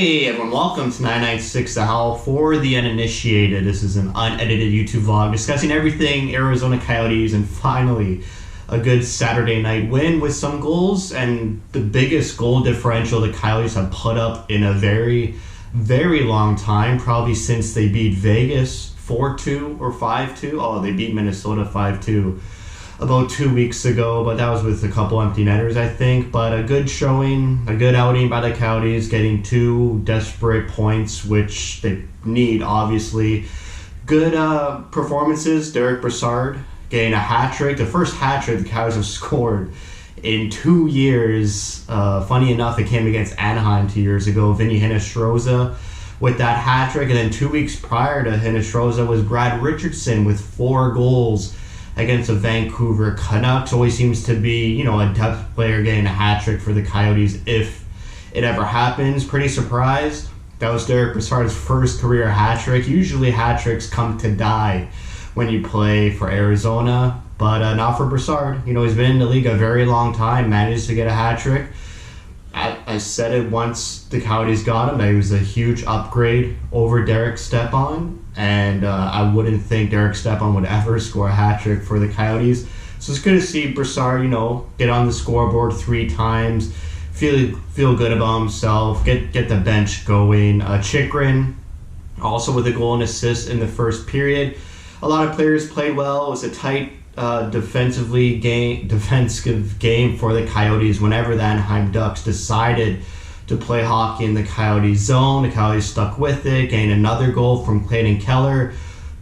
Hey everyone, welcome to 996 The Howl for the uninitiated. This is an unedited YouTube vlog discussing everything Arizona Coyotes and finally a good Saturday night win with some goals and the biggest goal differential the Coyotes have put up in a very, very long time, probably since they beat Vegas 4-2 or 5-2. Oh, they beat Minnesota 5-2 about 2 weeks ago, but that was with a couple empty netters, I think. But a good showing, a good outing by the Coyotes, getting two desperate points, which they need, obviously. Good performances. Derek Brassard getting a hat trick, the first hat trick the Coyotes have scored in 2 years. Funny enough, it came against Anaheim 2 years ago. Vinny Hinostroza with that hat trick, and then 2 weeks prior to Hinostroza was Brad Richardson with 4 goals against the Vancouver Canucks. Always seems to be, a depth player getting a hat trick for the Coyotes if it ever happens. Pretty surprised. That was Derek Brassard's first career hat trick. Usually hat tricks come to die when you play for Arizona, but not for Brassard. He's been in the league a very long time, managed to get a hat trick. I said it once the Coyotes got him, that he was a huge upgrade over Derek Stepan, and I wouldn't think Derek Stepan would ever score a hat trick for the Coyotes. So it's good to see Brassard, get on the scoreboard 3 times, feel good about himself, get the bench going. Chychrun also with a goal and assist in the first period. A lot of players played well. It was a tight defensive game for the Coyotes whenever the Anaheim Ducks decided to play hockey in the Coyotes zone. The Coyotes stuck with it, gained another goal from Clayton Keller.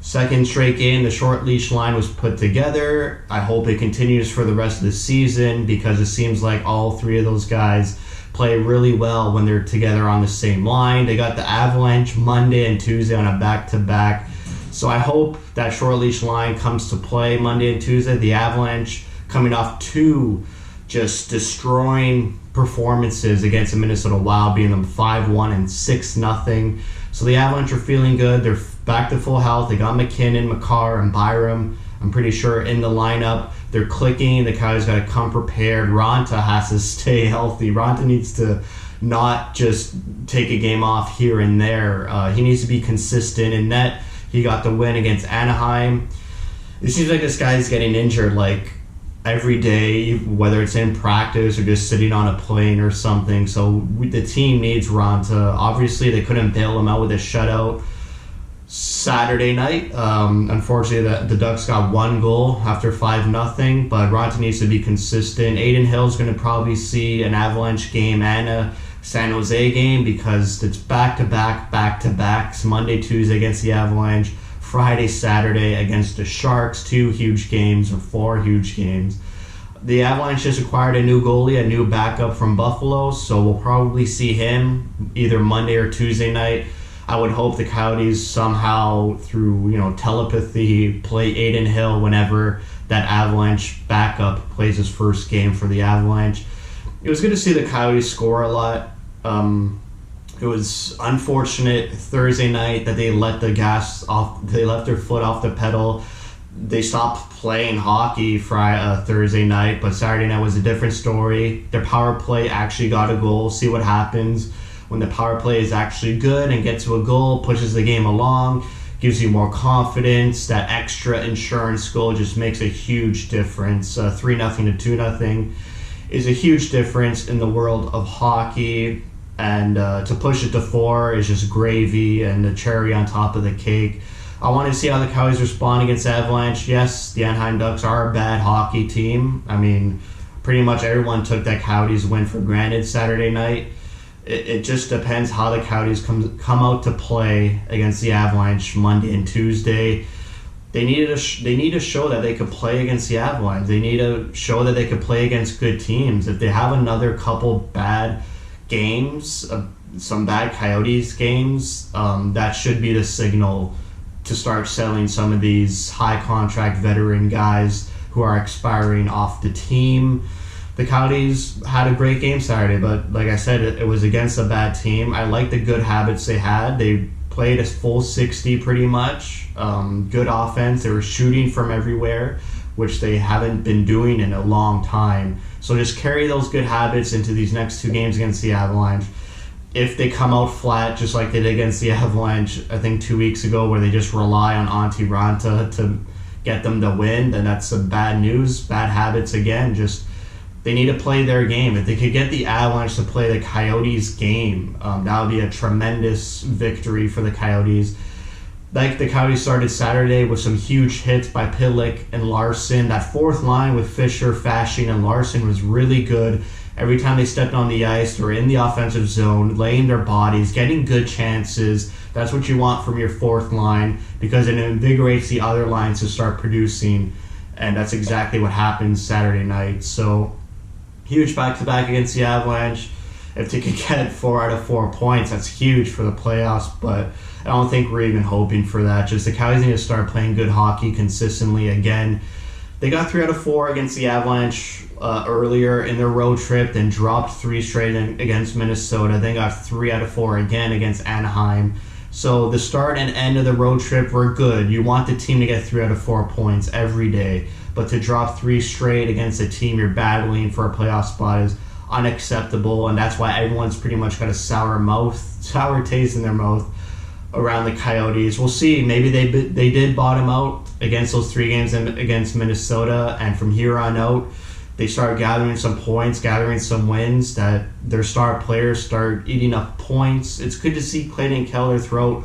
Second straight game, the short leash line was put together. I hope it continues for the rest of the season because it seems like all 3 of those guys play really well when they're together on the same line. They got the Avalanche Monday and Tuesday on a back-to-back. So I hope that short leash line comes to play Monday and Tuesday. The Avalanche coming off 2 just destroying performances against the Minnesota Wild, beating them 5-1 and 6-0. So the Avalanche are feeling good. They're back to full health. They got McKinnon, Makar, and Byram, I'm pretty sure, in the lineup. They're clicking. The Coyotes got to come prepared. Ronta has to stay healthy. Ronta needs to not just take a game off here and there. He needs to be consistent in net. He got the win against Anaheim. It seems like this guy's getting injured every day, whether it's in practice or just sitting on a plane or something. So the team needs Ronta. Obviously, they couldn't bail him out with a shutout Saturday night. Unfortunately, the Ducks got 1 goal after 5-0, but Ronta needs to be consistent. Adin Hill's going to probably see an Avalanche game and a San Jose game because it's back-to-backs, Monday, Tuesday against the Avalanche, Friday, Saturday against the Sharks, 2 huge games or 4 huge games. The Avalanche just acquired a new goalie, a new backup from Buffalo, so we'll probably see him either Monday or Tuesday night. I would hope the Coyotes somehow through telepathy play Adin Hill whenever that Avalanche backup plays his first game for the Avalanche. It was good to see the Coyotes score a lot. It was unfortunate Thursday night that they let the gas off. They left their foot off the pedal. They stopped playing hockey Thursday night, but Saturday night was a different story. Their power play actually got a goal. See what happens when the power play is actually good and gets to a goal, pushes the game along, gives you more confidence. That extra insurance goal just makes a huge difference. 3-0 to 2-0 is a huge difference in the world of hockey. And to push it to 4 is just gravy and the cherry on top of the cake. I want to see how the Coyotes respond against Avalanche. Yes, the Anaheim Ducks are a bad hockey team. I mean, pretty much everyone took that Coyotes win for granted Saturday night. It just depends how the Coyotes come out to play against the Avalanche Monday and Tuesday. They need to show that they could play against the Avalanche. They need to show that they could play against good teams. If they have another couple bad games, some bad Coyotes games, that should be the signal to start selling some of these high contract veteran guys who are expiring off the team. The Coyotes had a great game Saturday, but like I said, it was against a bad team. I like the good habits they had. They played a full 60 pretty much. Good offense. They were shooting from everywhere, which they haven't been doing in a long time. So just carry those good habits into these next 2 games against the Avalanche. if they come out flat, just like they did against the Avalanche, I think 2 weeks ago, where they just rely on Antti Ranta to get them to win, then that's some bad news, bad habits again. Just they need to play their game. If they could get the Avalanche to play the Coyotes game, that would be a tremendous victory for the Coyotes. Like the Coyotes started Saturday with some huge hits by Pitlick and Larson. That fourth line with Fisher, Fasching, and Larson was really good. Every time they stepped on the ice, they were in the offensive zone, laying their bodies, getting good chances. That's what you want from your fourth line, because it invigorates the other lines to start producing, and that's exactly what happened Saturday night. So, huge back-to-back against the Avalanche. If they could get 4 out of 4 points, that's huge for the playoffs, but I don't think we're even hoping for that. Just the Coyotes need to start playing good hockey consistently again. They got 3 out of 4 against the Avalanche earlier in their road trip, then dropped 3 straight against Minnesota, then got 3 out of 4 again against Anaheim. So the start and end of the road trip were good. You want the team to get 3 out of 4 points every day, but to drop 3 straight against a team you're battling for a playoff spot is unacceptable, and that's why everyone's pretty much got a sour taste in their mouth around the Coyotes. We'll see. Maybe they did bottom out against those 3 games against Minnesota, and from here on out, they start gathering some points, gathering some wins, that their star players start eating up points. It's good to see Clayton Keller throughout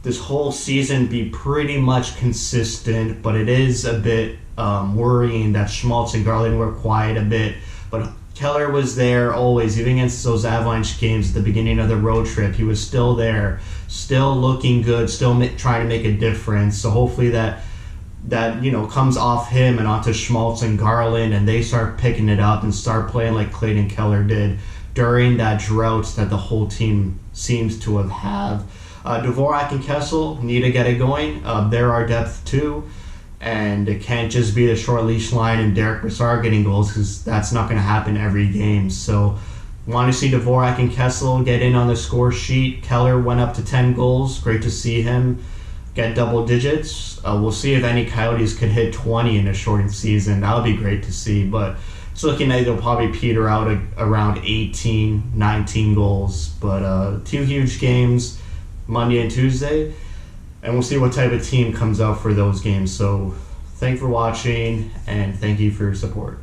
this whole season be pretty much consistent, but it is a bit worrying that Schmaltz and Garland were quiet a bit. But Keller was there always, even against those Avalanche games at the beginning of the road trip. He was still there, still looking good, still trying to make a difference. So hopefully that comes off him and onto Schmaltz and Garland, and they start picking it up and start playing like Clayton Keller did during that drought that the whole team seems to have had. Dvorak and Kessel need to get it going. They're our depth too, and it can't just be the short leash line and Derek Brassard getting goals, because that's not going to happen every game. So want to see Dvorak and Kessel get in on the score sheet. Keller went up to 10 goals. Great to see him get double digits. We'll see if any Coyotes could hit 20 in a shortened season. That would be great to see, but it's looking like they'll probably peter out around 18, 19 goals. But 2 huge games, Monday and Tuesday, and we'll see what type of team comes out for those games. So thanks for watching, and thank you for your support.